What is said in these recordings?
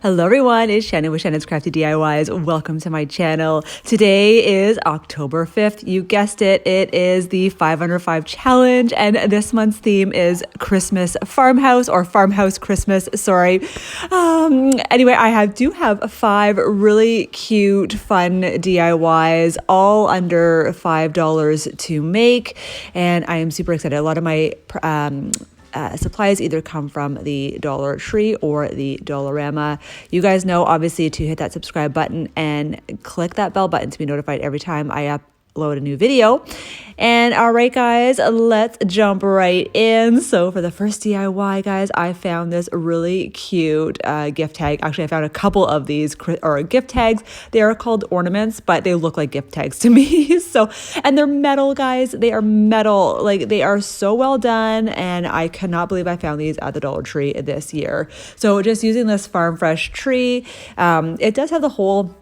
Hello everyone, it's Shannon with Shannon's Crafty DIYs. Welcome to my channel. Today is October 5th. You guessed it, it is the 505 challenge, and this month's theme is Christmas Farmhouse, or Farmhouse Christmas, sorry. Anyway, I do have 5 really cute, fun DIYs, all under $5 to make, and I am super excited. A lot of my supplies either come from the Dollar Tree or the Dollarama. You guys know, obviously, to hit that subscribe button and click that bell button to be notified every time I upload a new video. And all right, guys, let's jump right in. So for the first DIY, guys, I found this really cute gift tag. Actually, I found a couple of these gift tags. They are called ornaments, but they look like gift tags to me. And they're metal, guys. They are metal. Like, they are so well done, and I cannot believe I found these at the Dollar Tree this year. So just using this Farm Fresh tree, it does have the whole.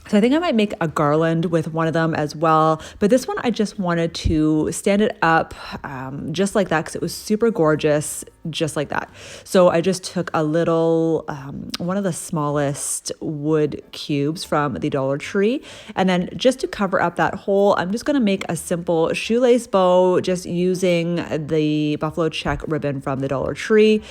So I think I might make a garland with one of them as well. But this one, I just wanted to stand it up just like that because it was super gorgeous, just like that. So I just took a little, one of the smallest wood cubes from the Dollar Tree. And then just to cover up that hole, I'm just going to make a simple shoelace bow just using the buffalo check ribbon from the Dollar Tree,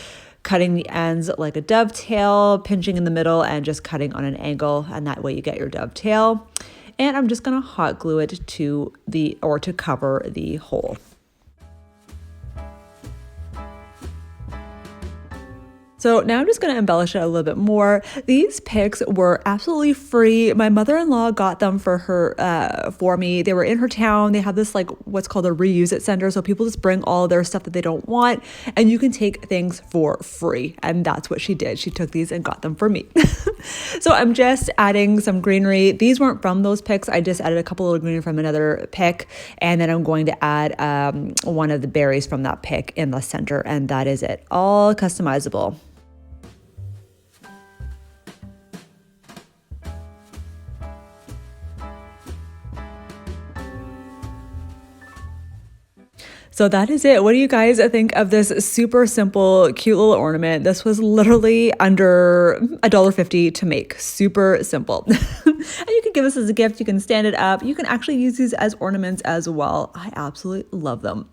cutting the ends like a dovetail, pinching in the middle, and just cutting on an angle, and that way you get your dovetail. And I'm just gonna hot glue it to cover the hole. So now I'm just going to embellish it a little bit more. These picks were absolutely free. My mother-in-law got them for me. They were in her town. They have this like what's called a reuse it center. So people just bring all their stuff that they don't want, and you can take things for free. And that's what she did. She took these and got them for me. So I'm just adding some greenery. These weren't from those picks. I just added a couple little greenery from another pick. And then I'm going to add one of the berries from that pick in the center. And that is it. All customizable. So that is it. What do you guys think of this super simple, cute little ornament? This was literally under $1.50 to make. Super simple. And you can give this as a gift. You can stand it up. You can actually use these as ornaments as well. I absolutely love them.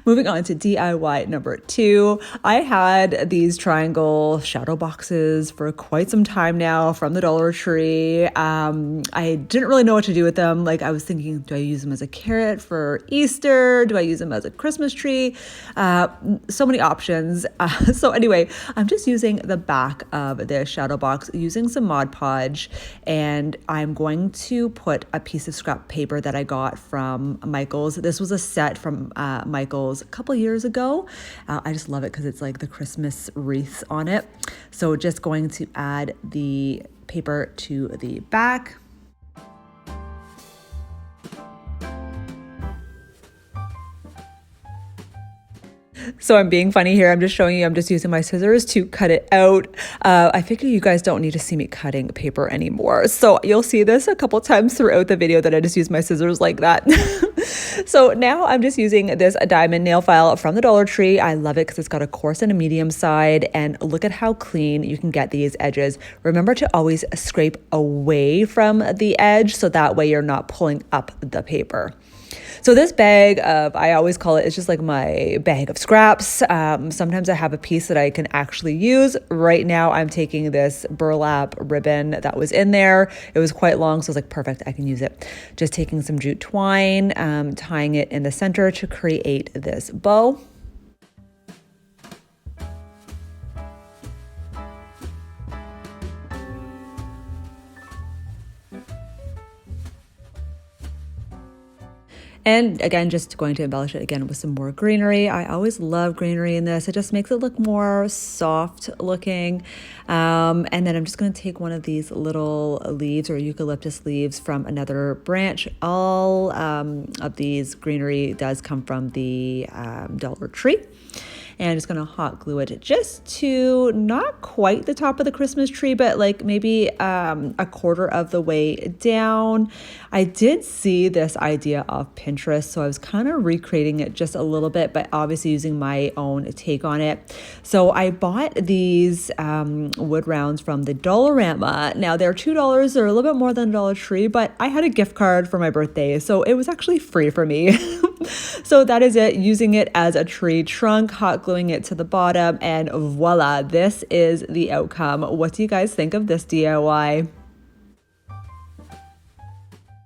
Moving on to DIY number 2, I had these triangle shadow boxes for quite some time now from the Dollar Tree. I didn't really know what to do with them. Like, I was thinking, do I use them as a carrot for Easter? Do I use them as a Christmas tree? So many options. So anyway, I'm just using the back of this shadow box using some Mod Podge, and I'm going to put a piece of scrap paper that I got from Michael's. This was a set from Michael's a couple years ago. I just love it because it's like the Christmas wreaths on it. So just going to add the paper to the back. So I'm being funny here. I'm just showing you, I'm just using my scissors to cut it out. I figure you guys don't need to see me cutting paper anymore. So you'll see this a couple times throughout the video that I just use my scissors like that. So now I'm just using this diamond nail file from the Dollar Tree. I love it because it's got a coarse and a medium side, and look at how clean you can get these edges. Remember to always scrape away from the edge so that way you're not pulling up the paper. So this bag of, I always call it, it's just like my bag of scraps. Sometimes I have a piece that I can actually use. Right now I'm taking this burlap ribbon that was in there. It was quite long, so I was like, perfect, I can use it. Just taking some jute twine, tying it in the center to create this bow. And again, just going to embellish it again with some more greenery. I always love greenery in this. It just makes it look more soft looking. And then I'm just going to take one of these little leaves or eucalyptus leaves from another branch. All of these greenery does come from the Dollar Tree. and just gonna hot glue it just to not quite the top of the Christmas tree, but like maybe a quarter of the way down. I did see this idea off Pinterest, so I was kind of recreating it just a little bit, but obviously using my own take on it. So I bought these wood rounds from the Dollarama. Now they're $2. They're a little bit more than Dollar Tree, but I had a gift card for my birthday, so it was actually free for me. So that is it, using it as a tree trunk, hot gluing it to the bottom, and voila, this is the outcome. What do you guys think of this DIY?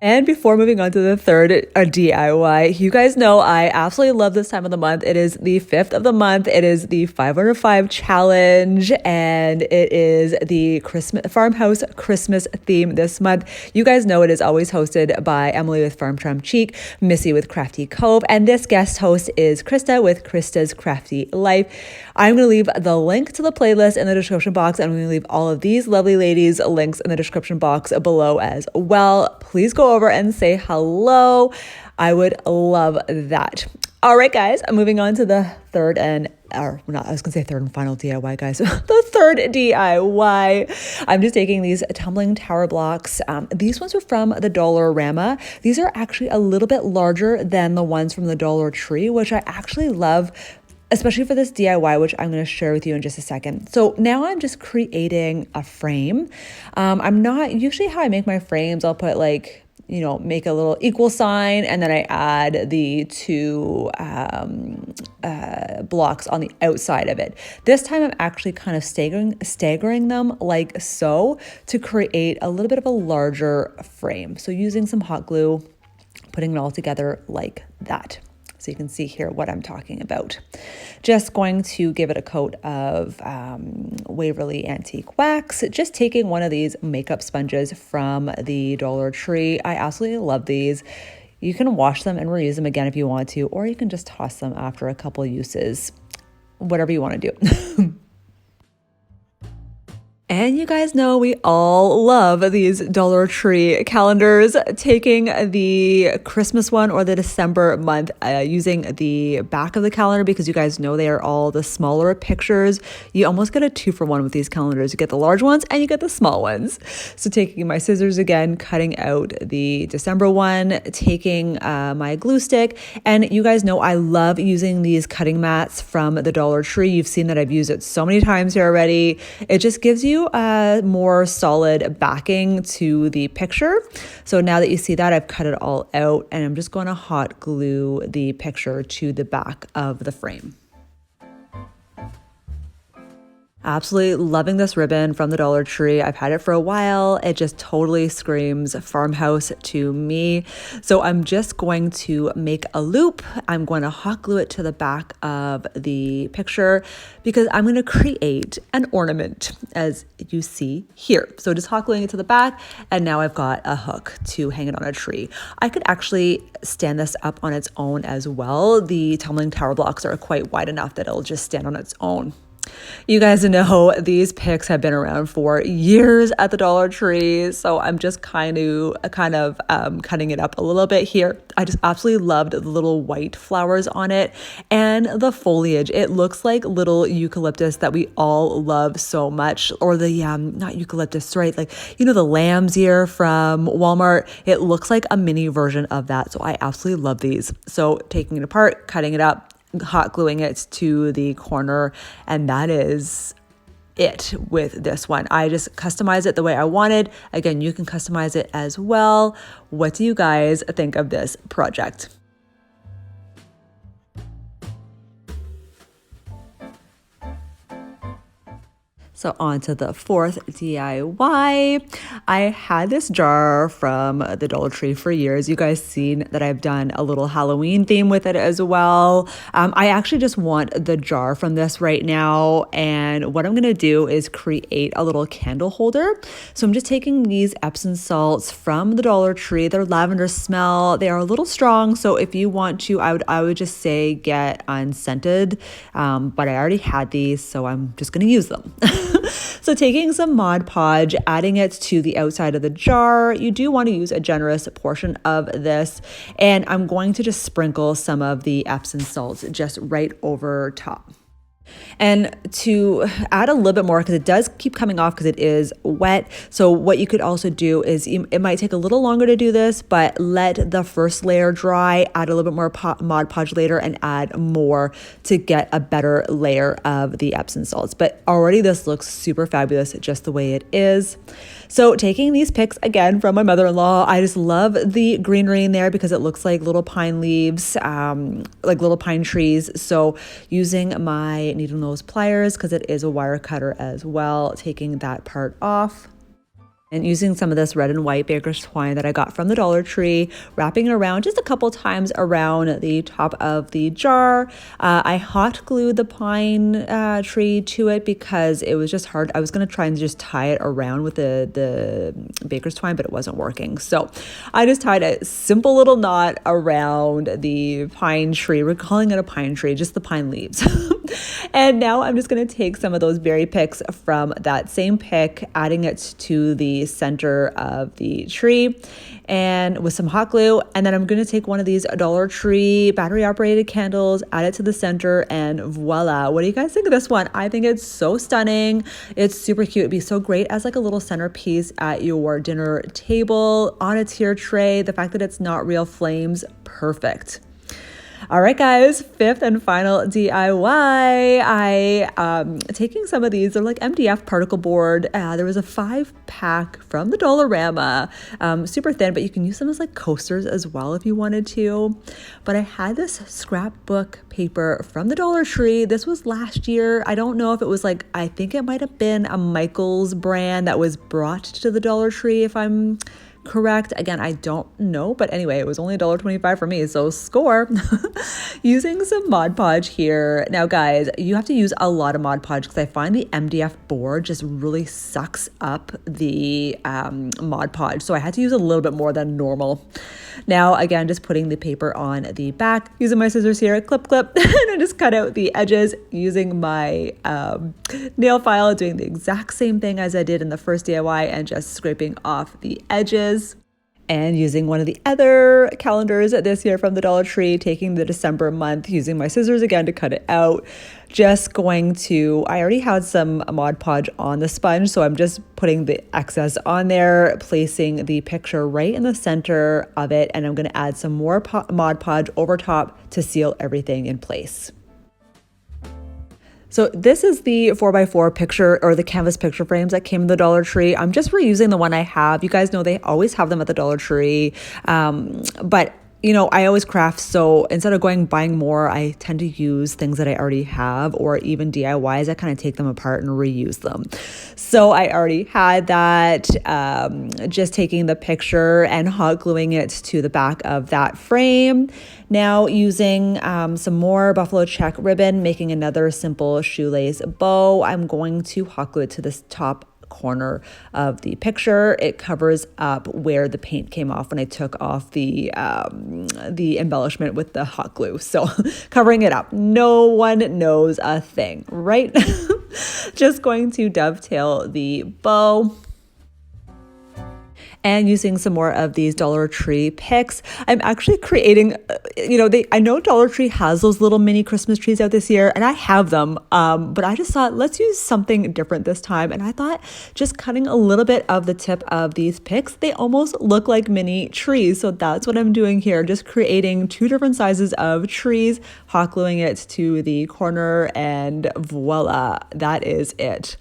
And before moving on to the third DIY, you guys know I absolutely love this time of the month. It is the 5th of the month. It is the 505 challenge, and it is the Farmhouse Christmas theme this month. You guys know it is always hosted by Emily with Chic, Missy with Crafty Cove, and this guest host is Krista with Krista's Crafty Life. I'm going to leave the link to the playlist in the description box, and I'm going to leave all of these lovely ladies' links in the description box below as well. Please go over and say hello. I would love that. All right, guys, I'm moving on to the third and final DIY, guys. The third DIY. I'm just taking these tumbling tower blocks. These ones are from the Dollarama. These are actually a little bit larger than the ones from the Dollar Tree, which I actually love, especially for this DIY, which I'm going to share with you in just a second. So now I'm just creating a frame. I'm not usually how I make my frames. I'll put make a little equal sign, and then I add the two blocks on the outside of it. This time I'm actually kind of staggering them like so to create a little bit of a larger frame. So using some hot glue, putting it all together like that. So you can see here what I'm talking about. Just going to give it a coat of Waverly Antique Wax. Just taking one of these makeup sponges from the Dollar Tree. I absolutely love these. You can wash them and reuse them again if you want to, or you can just toss them after a couple uses. Whatever you want to do. And you guys know we all love these Dollar Tree calendars. Taking the Christmas one or the December month, using the back of the calendar, because you guys know they are all the smaller pictures. You almost get a 2-for-1 with these calendars. You get the large ones and you get the small ones. So taking my scissors again, cutting out the December one, taking my glue stick. And you guys know I love using these cutting mats from the Dollar Tree. You've seen that I've used it so many times here already. It just gives you more solid backing to the picture. So now that you see that, I've cut it all out, and I'm just going to hot glue the picture to the back of the frame. Absolutely loving this ribbon from the Dollar Tree. I've had it for a while. It just totally screams farmhouse to me. So I'm just going to make a loop. I'm going to hot glue it to the back of the picture because I'm going to create an ornament, as you see here. So just hot gluing it to the back, and now I've got a hook to hang it on a tree. I could actually stand this up on its own as well. The tumbling tower blocks are quite wide enough that it'll just stand on its own. You guys know these picks have been around for years at the Dollar Tree, so I'm just kind of cutting it up a little bit here. I just absolutely loved the little white flowers on it and the foliage. It looks like little eucalyptus that we all love so much, or the not eucalyptus, right? Like, you know, the lamb's ear from Walmart. It looks like a mini version of that, so I absolutely love these. So taking it apart, cutting it up, hot gluing it to the corner, and that is it with this one. I just customized it the way I wanted. Again, you can customize it as well. What do you guys think of this project? So on to the fourth DIY. I had this jar from the Dollar Tree for years. You guys seen that I've done a little Halloween theme with it as well. I actually just want the jar from this right now. And what I'm gonna do is create a little candle holder. So I'm just taking these Epsom salts from the Dollar Tree. They're lavender smell. They are a little strong. So if you want to, I would just say get unscented. But I already had these, so I'm just gonna use them. So taking some Mod Podge, adding it to the outside of the jar. You do want to use a generous portion of this. And I'm going to just sprinkle some of the Epsom salts just right over top. And to add a little bit more, because it does keep coming off because it is wet. So what you could also do is, it might take a little longer to do this, but let the first layer dry, add a little bit more Mod Podge later, and add more to get a better layer of the Epsom salts. But already this looks super fabulous just the way it is. So taking these pics again from my mother-in-law, I just love the greenery in there because it looks like little pine leaves, like little pine trees. So using my needle nose pliers, because it is a wire cutter as well, taking that part off. And using some of this red and white baker's twine that I got from the Dollar Tree, wrapping it around just a couple times around the top of the jar. I hot glued the pine tree to it because it was just hard. I was going to try and just tie it around with the baker's twine, but it wasn't working. So I just tied a simple little knot around the pine tree. We're calling it a pine tree, just the pine leaves. And now I'm just going to take some of those berry picks from that same pick, adding it to the center of the tree and with some hot glue. And then I'm going to take one of these Dollar Tree battery operated candles, add it to the center, and voila. What do you guys think of this one? I think it's so stunning. It's super cute. It'd be so great as like a little centerpiece at your dinner table, on a tier tray. The fact that it's not real flames, perfect. All right, guys, fifth and final DIY. Taking some of these, they're like MDF particle board. There was a 5-pack from the Dollarama, super thin, but you can use them as like coasters as well if you wanted to. But I had this scrapbook paper from the Dollar Tree. This was last year. I don't know if it was like, I think it might have been a Michaels brand that was brought to the Dollar Tree, if I'm correct. Again, I don't know, but anyway, it was only $1.25 for me, so score. Using some Mod Podge here. Now, guys, you have to use a lot of Mod Podge because I find the MDF board just really sucks up the Mod Podge, so I had to use a little bit more than normal. Now, again, just putting the paper on the back, using my scissors here, clip, and I just cut out the edges using my nail file, doing the exact same thing as I did in the first DIY and just scraping off the edges. And using one of the other calendars this year from the Dollar Tree, taking the December month, using my scissors again to cut it out. Just going to, I already had some Mod Podge on the sponge, so I'm just putting the excess on there, placing the picture right in the center of it, and I'm going to add some more Mod Podge over top to seal everything in place. So this is the 4x4 picture, or the canvas picture frames that came in the Dollar Tree. I'm just reusing the one I have. You guys know they always have them at the Dollar Tree. But you know, I always craft, so instead of buying more, I tend to use things that I already have, or even DIYs. I kind of take them apart and reuse them. So I already had that, just taking the picture and hot gluing it to the back of that frame. Now using some more buffalo check ribbon, making another simple shoelace bow. I'm going to hot glue it to this top corner of the picture. It covers up where the paint came off when I took off the embellishment with the hot glue. So covering it up. No one knows a thing, right? Just going to dovetail the bow. And using some more of these Dollar Tree picks, I'm actually creating, I know Dollar Tree has those little mini Christmas trees out this year, and I have them, but I just thought, let's use something different this time. And I thought just cutting a little bit of the tip of these picks, they almost look like mini trees. So that's what I'm doing here, just creating 2 different sizes of trees, hot gluing it to the corner, and voila, that is it.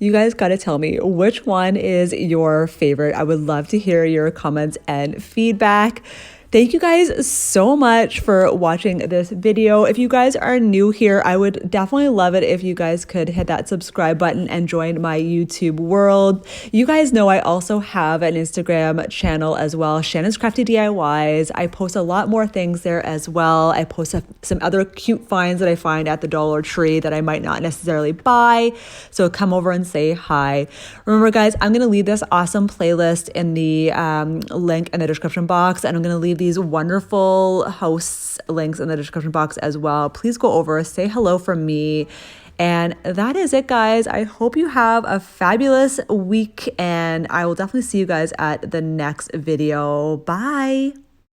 You guys got to tell me which one is your favorite. I would love to hear your comments and feedback. Thank you guys so much for watching this video. If you guys are new here, I would definitely love it if you guys could hit that subscribe button and join my YouTube world. You guys know I also have an Instagram channel as well, Shannon's Crafty DIYs. I post a lot more things there as well. I post some other cute finds that I find at the Dollar Tree that I might not necessarily buy. So come over and say hi. Remember guys, I'm going to leave this awesome playlist in the link in the description box, and I'm going to leave these wonderful hosts links in the description box as well. Please go over, say hello from me. And that is it, guys. I hope you have a fabulous week, and I will definitely see you guys at the next video. Bye.